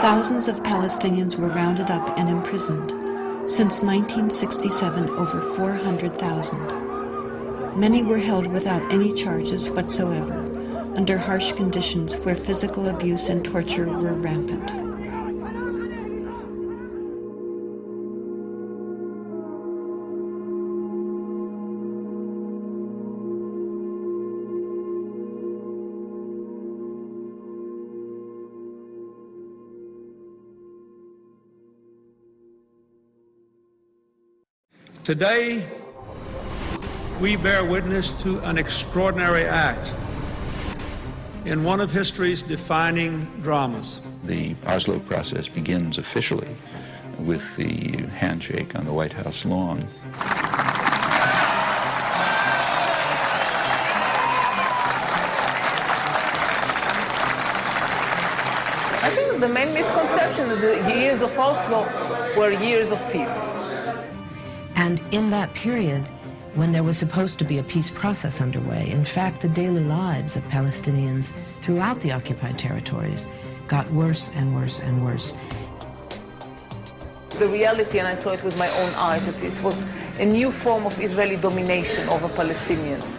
Thousands of Palestinians were rounded up and imprisoned. Since 1967, over 400,000. Many were held without any charges whatsoever, under harsh conditions where physical abuse and torture were rampant. Today, we bear witness to an extraordinary act in one of history's defining dramas. The Oslo process begins officially with the handshake on the White House lawn. I think the main misconception is the years of Oslo were years of peace. And in that period, when there was supposed to be a peace process underway, in fact, the daily lives of Palestinians throughout the occupied territories got worse and worse and worse. The reality, and I saw it with my own eyes, that this was a new form of Israeli domination over Palestinians.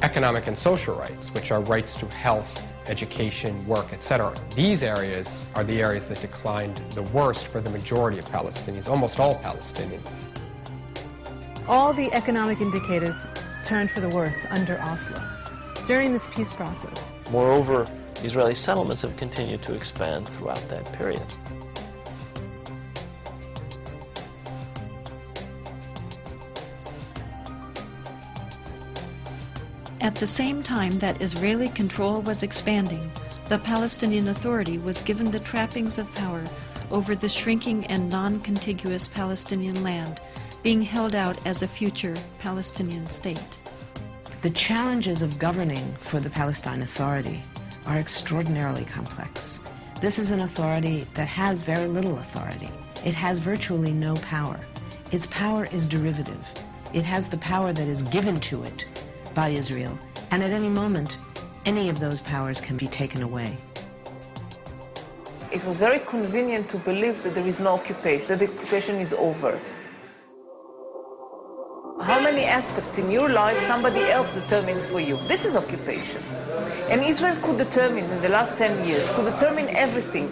Economic and social rights, which are rights to health, education, work, etc. These areas are the areas that declined the worst for the majority of Palestinians, almost all Palestinians. All the economic indicators turned for the worse under Oslo during this peace process. Moreover, Israeli settlements have continued to expand throughout that period. At the same time that Israeli control was expanding, the Palestinian Authority was given the trappings of power over the shrinking and non-contiguous Palestinian land, being held out as a future Palestinian state. The challenges of governing for the Palestine Authority are extraordinarily complex. This is an authority that has very little authority. It has virtually no power. Its power is derivative. It has the power that is given to it by Israel, and at any moment, any of those powers can be taken away. It was very convenient to believe that there is no occupation, that the occupation is over. How many aspects in your life somebody else determines for you? This is occupation. And Israel could determine, in the last 10 years, could determine everything.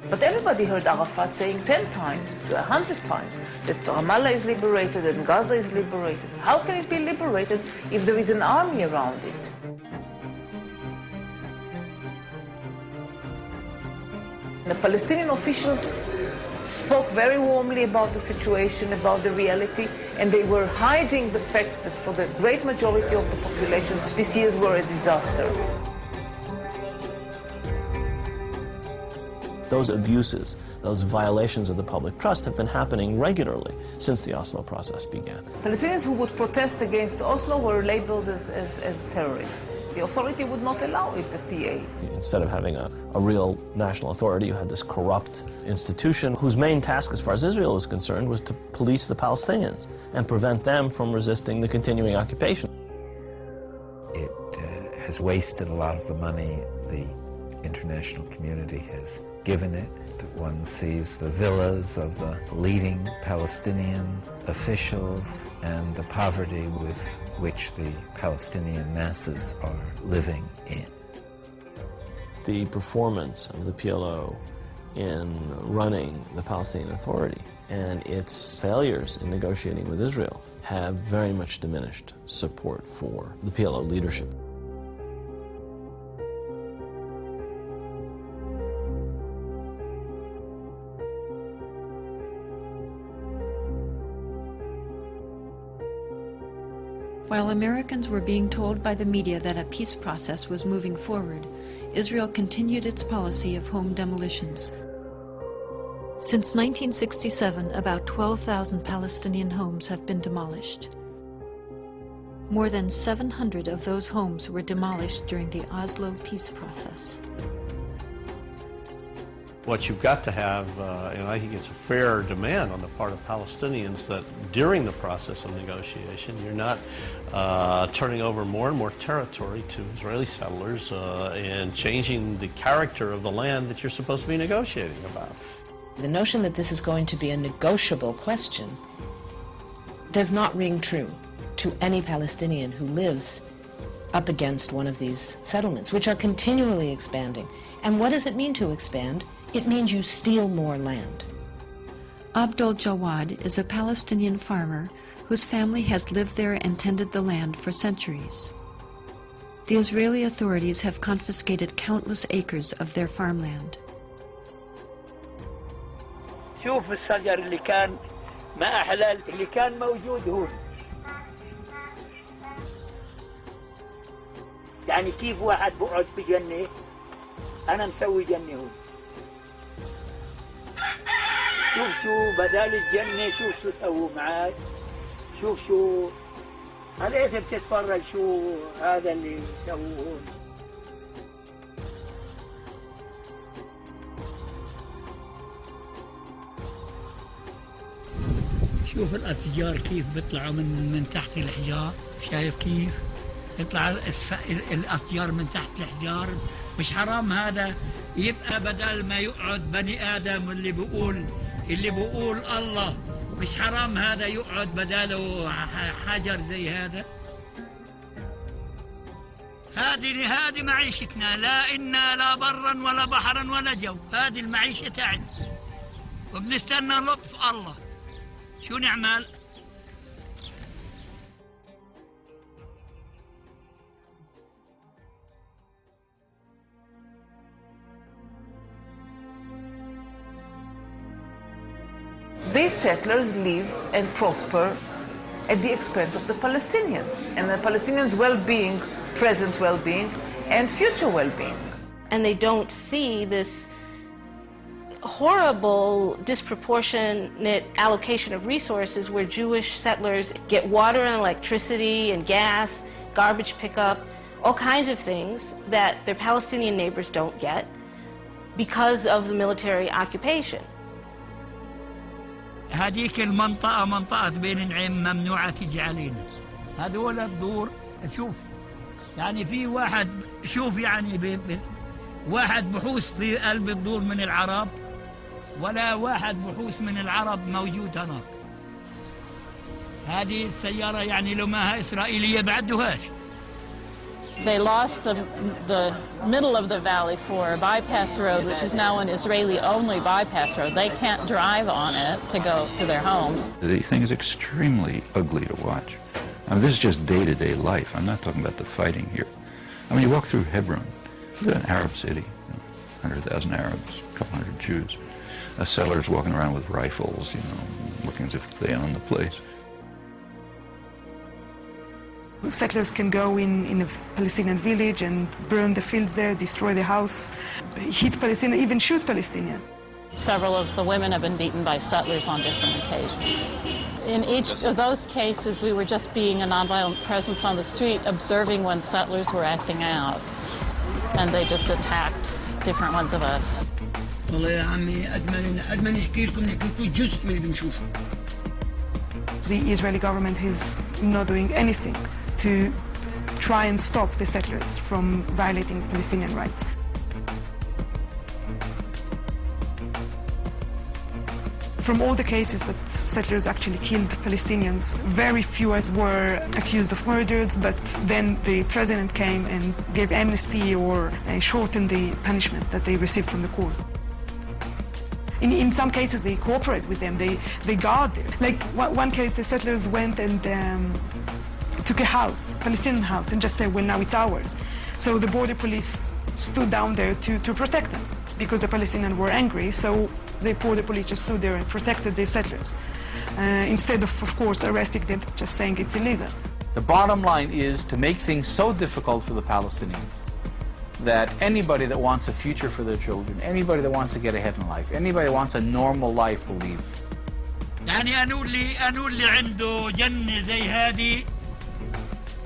But everybody heard Arafat saying 10 times, 100 times, that Ramallah is liberated and Gaza is liberated. How can it be liberated if there is an army around it? The Palestinian officials spoke very warmly about the situation, about the reality, and they were hiding the fact that for the great majority of the population, these years were a disaster. Those abuses, those violations of the public trust have been happening regularly since the Oslo process began. Palestinians who would protest against Oslo were labeled as terrorists. The authority would not allow it, the PA. Instead of having a real national authority, you had this corrupt institution whose main task, as far as Israel was concerned, was to police the Palestinians and prevent them from resisting the continuing occupation. It has wasted a lot of the money the international community has given it. One sees the villas of the leading Palestinian officials and the poverty with which the Palestinian masses are living in. The performance of the PLO in running the Palestinian Authority and its failures in negotiating with Israel have very much diminished support for the PLO leadership. While Americans were being told by the media that a peace process was moving forward, Israel continued its policy of home demolitions. Since 1967, about 12,000 Palestinian homes have been demolished. More than 700 of those homes were demolished during the Oslo peace process. What you've got to have, and I think it's a fair demand on the part of Palestinians, that during the process of negotiation, you're not turning over more and more territory to Israeli settlers and changing the character of the land that you're supposed to be negotiating about. The notion that this is going to be a negotiable question does not ring true to any Palestinian who lives up against one of these settlements, which are continually expanding. And what does it mean to expand? It means you steal more land. Abdul Jawad is a Palestinian farmer whose family has lived there and tended the land for centuries. The Israeli authorities have confiscated countless acres of their farmland. شوف الشجر اللي كان ما أحلى اللي كان موجود هون. يعني كيف واحد بقعد بجنة أنا مسوي جنة هون. شوف شو بدال الجنة شوف سووا معاي. شوف شو عليك بتتفرج شو هذا اللي سووه هون. شوف الأشجار كيف بيطلعوا من تحت الأحجار، شايف كيف؟ يطلع الأشجار من تحت الأحجار. مش حرام هذا يبقى بدل ما يقعد بني آدم اللي بيقول الله، مش حرام هذا يقعد بداله حجر زي هذا؟ هذه معيشتنا، لا إنا لا برا ولا بحرا ولا جو، هذه المعيشة تاعنا وبنستنى لطف الله. شو نعمل؟ These settlers live and prosper at the expense of the Palestinians and the Palestinians' well-being, present well-being, and future well-being. And they don't see this horrible, disproportionate allocation of resources where Jewish settlers get water and electricity and gas, garbage pickup, all kinds of things that their Palestinian neighbors don't get because of the military occupation. هذيك المنطقة منطقة بين نعيم ممنوعة تجي علينا. هذول الدور شوف يعني في واحد شوف يعني واحد بحوس في قلب الدور من العرب ولا واحد بحوس من العرب موجود هناك. هذه السيارة يعني لو ما إسرائيلية بعدوهاش. They lost the middle of the valley for a bypass road, which is now an Israeli-only bypass road. They can't drive on it to go to their homes. The thing is extremely ugly to watch. I mean, this is just day-to-day life. I'm not talking about the fighting here. I mean, you walk through Hebron, an Arab city, 100,000 Arabs, a couple hundred Jews. Settlers walking around with rifles, looking as if they own the place. Settlers can go in a Palestinian village and burn the fields there, destroy the house, hit Palestinians, even shoot Palestinians. Several of the women have been beaten by settlers on different occasions. In each of those cases, we were just being a nonviolent presence on the street, observing when settlers were acting out, and they just attacked different ones of us. The Israeli government is not doing anything to try and stop the settlers from violating Palestinian rights. From all the cases that settlers actually killed Palestinians, very few were accused of murders, but then the president came and gave amnesty or shortened the punishment that they received from the court. In some cases, they cooperate with them, they guard them. Like one case, the settlers went and took a house, Palestinian house, and just said, well, now it's ours. So the border police stood down there to protect them because the Palestinians were angry. So the border police just stood there and protected the settlers instead of course, arresting them, just saying it's illegal. The bottom line is to make things so difficult for the Palestinians that anybody that wants a future for their children, anybody that wants to get ahead in life, anybody that wants a normal life will leave. يعني أنا اللي عنده جنة زي هذه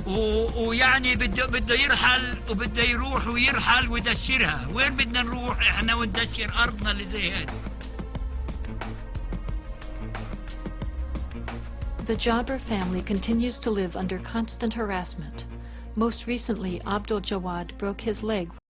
ويعني بده يرحل وبده يروح ويرحل ويدشرها. وين بدنا نروح احنا وندشر ارضنا اللي زي هيك؟ The Jabr family continues to live under constant harassment. Most recently, Abdul Jawad broke his leg